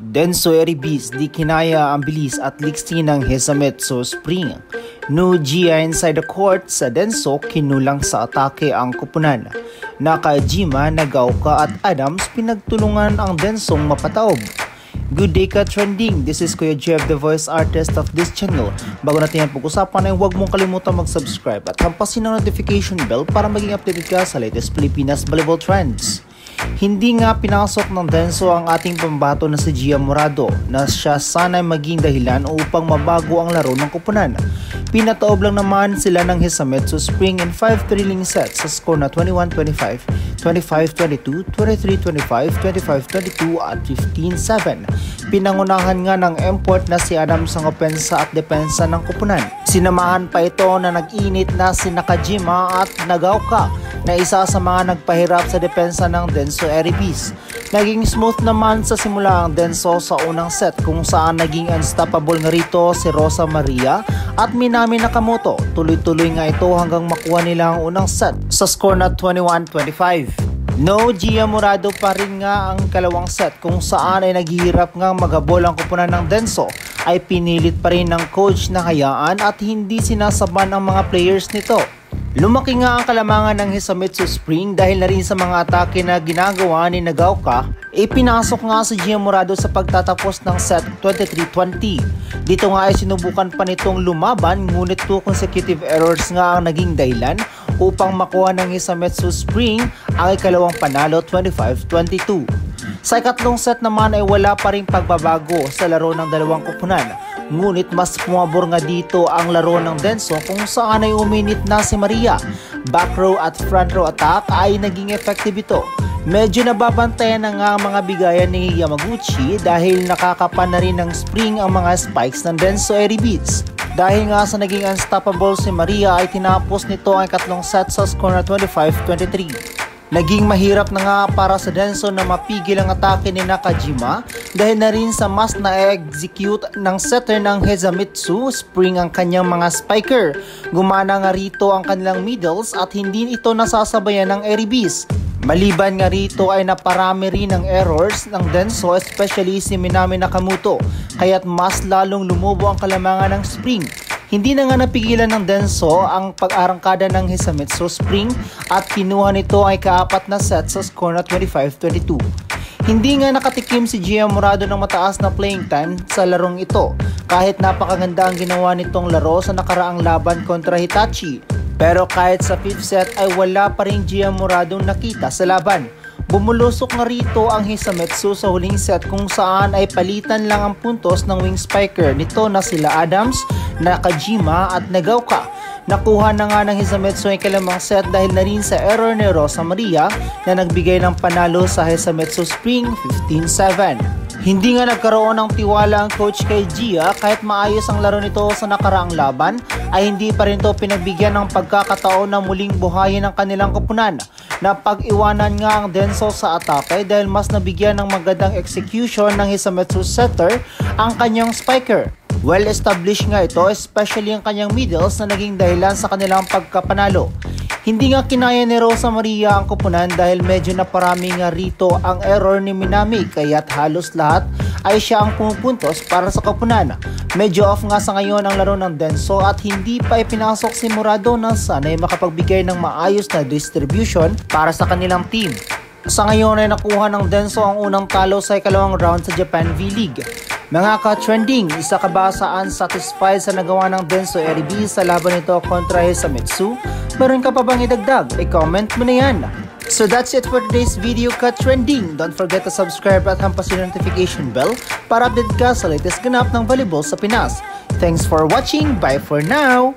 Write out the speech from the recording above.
Denso Eribis di kinaya ang bilis at liksi ng Hisametsu Spring. No Gia inside the court sa Denso kinulang sa atake ang kupunan. Nakajima, Nagaoka at Adams pinagtulungan ang Densong mapataob. Good day ka trending, this is Kuya Jeff, the voice artist of this channel. Bago natin yan pag-usapan ay huwag mong kalimutan mag-subscribe at hampasin ang notification bell para maging updated ka sa latest Pilipinas volleyball trends. Hindi nga pinasok ng Denso ang ating pambato na si Gia Morado na siya sana'y maging dahilan upang mabago ang laro ng kupunan. Pinataob lang naman sila ng Hisametsu Spring in 5 thrilling sets sa score na 21-25, 25-22, 23-25, 25-22 at 15-7. Pinangunahan nga ng import na si Adams ang opensa at depensa ng kupunan. Sinamahan pa ito na nag-init na si Nakajima at Nagaoka na isa sa mga nagpahirap sa depensa ng Denso Eribis. Naging smooth naman sa simula ang Denso sa unang set kung saan naging unstoppable nga rito si Rosa Maria at Minami Nakamoto. Tuloy-tuloy nga ito hanggang makuha nila ang unang set sa score na 21-25. No Gia Morado pa rin nga ang kalawang set kung saan ay naghihirap nga maghabol ang kupunan ng Denso ay pinilit pa rin ng coach na hayaan at hindi sinasaban ang mga players nito. Lumaki nga ang kalamangan ng Hisametsu Spring dahil na rin sa mga atake na ginagawa ni Nagaoka, pinasok nga si Gia Morado sa pagtatapos ng set 23-20. Dito nga ay sinubukan pa nitong lumaban ngunit 2 consecutive errors nga ang naging dahilan upang makuha ng Hisametsu Spring ang ikalawang panalo 25-22. Sa ikatlong set naman ay wala pa ring pagbabago sa laro ng dalawang kupunan. Ngunit mas pumabor nga dito ang laro ng Denso kung saan ay uminit na si Maria. Back row at front row attack ay naging effective ito. Medyo nababantayan na nga ang mga bigayan ni Yamaguchi dahil nakakapan na rin ng Spring ang mga spikes ng Denso Eribis. Dahil nga sa naging unstoppable si Maria ay tinapos nito ang ikatlong set sa score na 25-23. Naging mahirap na nga para sa Denso na mapigil ang atake ni Nakajima dahil na rin sa mas na-execute ng setter ng Hisametsu Spring ang kanyang mga spiker. Gumana nga rito ang kanilang middles at hindi ito nasasabayan ng Eribis. Maliban nga rito ay naparami rin ng errors ng Denso, especially si Minami Nakamoto, kaya't mas lalong lumubo ang kalamangan ng Spring. Hindi na nga napigilan ng Denso ang pag-arangkada ng Hisametsu Spring at kinuha nito ay kaapat na set sa score na 25-22. Hindi nga nakatikim si Gia Morado ng mataas na playing time sa larong ito kahit napakaganda ang ginawa nitong laro sa nakaraang laban kontra Hitachi. Pero kahit sa 5th set ay wala pa rin Gia Morado nakita sa laban. Bumulusok nga rito ang Hisametsu sa huling set kung saan ay palitan lang ang puntos ng wing spiker nito na sila Adams, Nakajima at Nagaoka. Nakuha na nga ng Hisametsu ang ikalimang set dahil na rin sa error ni Rosa Maria na nagbigay ng panalo sa Hisametsu Spring 15-7. Hindi nga nagkaroon ng tiwala ang coach kay Gia kahit maayos ang laro nito sa nakaraang laban ay hindi pa rin ito pinagbigyan ng pagkakataon na muling buhayin ang kanilang kupunan. Napag-iwanan nga ang Denso sa atake dahil mas nabigyan ng magandang execution ng Hisametsu setter ang kanyang spiker. Well-established nga ito, especially ang kanyang middles na naging dahilan sa kanilang pagkapanalo. Hindi nga kinaya ni Rosa Maria ang kupunan dahil medyo naparami nga rito ang error ni Minami kaya't halos lahat ay siya ang pumupuntos para sa kupunan. Medyo off nga sa ngayon ang laro ng Denso at hindi pa ipinasok si Morado na sana'y makapagbigay ng maayos na distribution para sa kanilang team. Sa ngayon ay nakuha ng Denso ang unang talo sa ikalawang round sa Japan V-League. Mga ka-trending, isa ka ba sa unsatisfied sa nagawa ng Denso Eribis sa laban nito kontra Hisametsu? Meron ka pa bang idagdag? I-comment mo na yan. So that's it for today's video ka-trending. Don't forget to subscribe at hampasin yung notification bell para update ka sa latest ganap ng volleyball sa Pinas. Thanks for watching. Bye for now!